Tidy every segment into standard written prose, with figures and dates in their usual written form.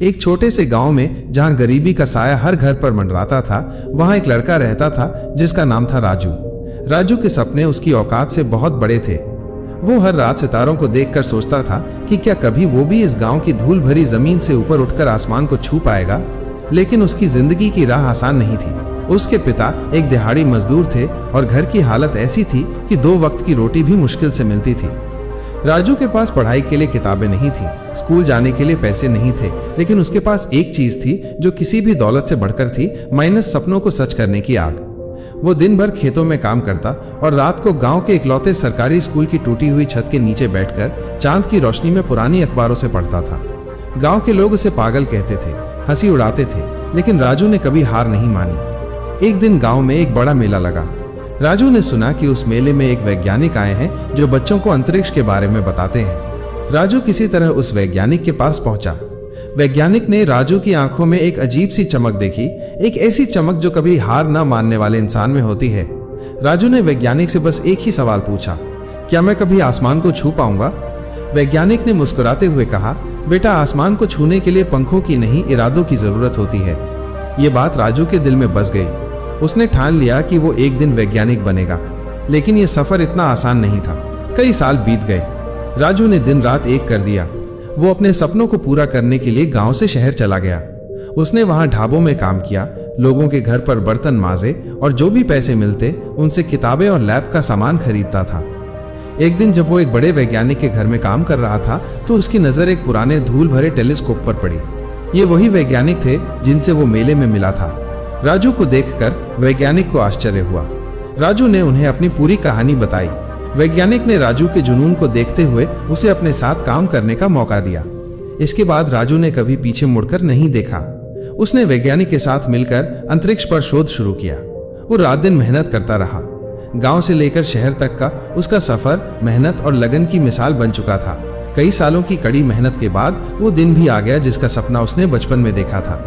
एक छोटे से गांव में जहां गरीबी का साया हर घर पर मंडराता था, वहां एक लड़का रहता था जिसका नाम था राजू। राजू के सपने उसकी औकात से बहुत बड़े थे। वो हर रात सितारों को देखकर सोचता था कि क्या कभी वो भी इस गांव की धूल भरी जमीन से ऊपर उठकर आसमान को छू पाएगा। लेकिन उसकी जिंदगी की राह आसान नहीं थी। उसके पिता एक दिहाड़ी मजदूर थे और घर की हालत ऐसी थी कि 2 वक्त की रोटी भी मुश्किल से मिलती थी। राजू के पास पढ़ाई के लिए किताबें नहीं थी, स्कूल जाने के लिए पैसे नहीं थे, लेकिन उसके पास एक चीज थी जो किसी भी दौलत से बढ़कर थी, माइनस सपनों को सच करने की आग। वो दिन भर खेतों में काम करता और रात को गांव के इकलौते सरकारी स्कूल की टूटी हुई छत के नीचे बैठकर चांद की रोशनी में पुरानी अखबारों से पढ़ता था। गांव के लोग उसे पागल कहते थे, हंसी उड़ाते थे, लेकिन राजू ने कभी हार नहीं मानी। एक दिन गांव में एक बड़ा मेला लगा। राजू ने सुना कि उस मेले में एक वैज्ञानिक आए हैं जो बच्चों को अंतरिक्ष के बारे में बताते हैं। राजू किसी तरह उस वैज्ञानिक के पास पहुंचा। वैज्ञानिक ने राजू की आंखों में एक अजीब सी चमक देखी, एक ऐसी चमक जो कभी हार न मानने वाले इंसान में होती है। राजू ने वैज्ञानिक से बस एक ही सवाल पूछा, क्या मैं कभी आसमान को छू पाऊंगा? वैज्ञानिक ने मुस्कुराते हुए कहा, बेटा, आसमान को छूने के लिए पंखों की नहीं, इरादों की जरूरत होती है। ये बात राजू के दिल में बस गई। उसने ठान लिया कि वो एक दिन वैज्ञानिक बनेगा। लेकिन ये सफर इतना आसान नहीं था। कई साल बीत गए। राजू ने दिन रात एक कर दिया। वो अपने सपनों को पूरा करने के लिए गांव से शहर चला गया। उसने वहां ढाबों में काम किया, लोगों के घर पर बर्तन मांजे और जो भी पैसे मिलते उनसे किताबें और लैब का सामान खरीदता था। एक दिन जब वो एक बड़े वैज्ञानिक के घर में काम कर रहा था तो उसकी नजर एक पुराने धूल भरे टेलीस्कोप पर पड़ी। ये वही वैज्ञानिक थे जिनसे वो मेले में मिला था। राजू को देखकर वैज्ञानिक को आश्चर्य हुआ। राजू ने उन्हें अपनी पूरी कहानी बताई। वैज्ञानिक ने राजू के जुनून को देखते हुए उसे अपने साथ काम करने का मौका दिया। इसके बाद राजू ने कभी पीछे मुड़कर नहीं देखा। उसने वैज्ञानिक के साथ मिलकर अंतरिक्ष पर शोध शुरू किया। वो रात दिन मेहनत करता रहा। गांव से लेकर शहर तक का उसका सफर मेहनत और लगन की मिसाल बन चुका था। कई सालों की कड़ी मेहनत के बाद वो दिन भी आ गया जिसका सपना उसने बचपन में देखा था।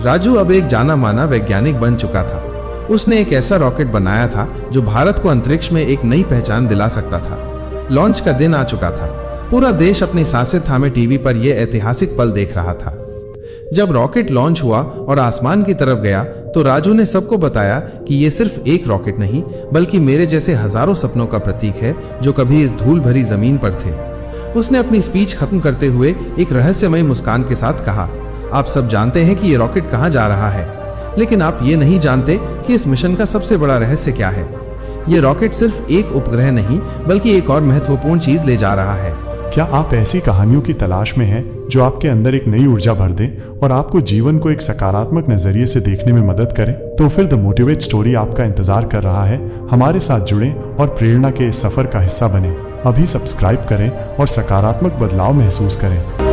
राजू अब एक जाना माना वैज्ञानिक बन चुका था। उसने एक ऐसा रॉकेट बनाया था जो भारत को अंतरिक्ष में एक नई पहचान दिला सकता था। लॉन्च का दिन आ चुका था। पूरा देश अपनी सांसें थामे टीवी पर यह ऐतिहासिक पल देख रहा था। जब रॉकेट लॉन्च हुआ और आसमान की तरफ गया तो राजू ने सबको बताया कि यह सिर्फ एक रॉकेट नहीं बल्कि मेरे जैसे हजारों सपनों का प्रतीक है जो कभी इस धूल भरी जमीन पर थे। उसने अपनी स्पीच खत्म करते हुए एक रहस्यमय मुस्कान के साथ कहा, आप सब जानते हैं कि ये रॉकेट कहां जा रहा है, लेकिन आप ये नहीं जानते कि इस मिशन का सबसे बड़ा रहस्य क्या है। ये रॉकेट सिर्फ एक उपग्रह नहीं बल्कि एक और महत्वपूर्ण चीज ले जा रहा है। क्या आप ऐसी कहानियों की तलाश में हैं जो आपके अंदर एक नई ऊर्जा भर दे और आपको जीवन को एक सकारात्मक नजरिए से देखने में मदद करे? तो फिर द मोटिवेट स्टोरी आपका इंतजार कर रहा है। हमारे साथ जुड़ें और प्रेरणा के इस सफर का हिस्सा बने। अभी सब्सक्राइब करें और सकारात्मक बदलाव महसूस करें।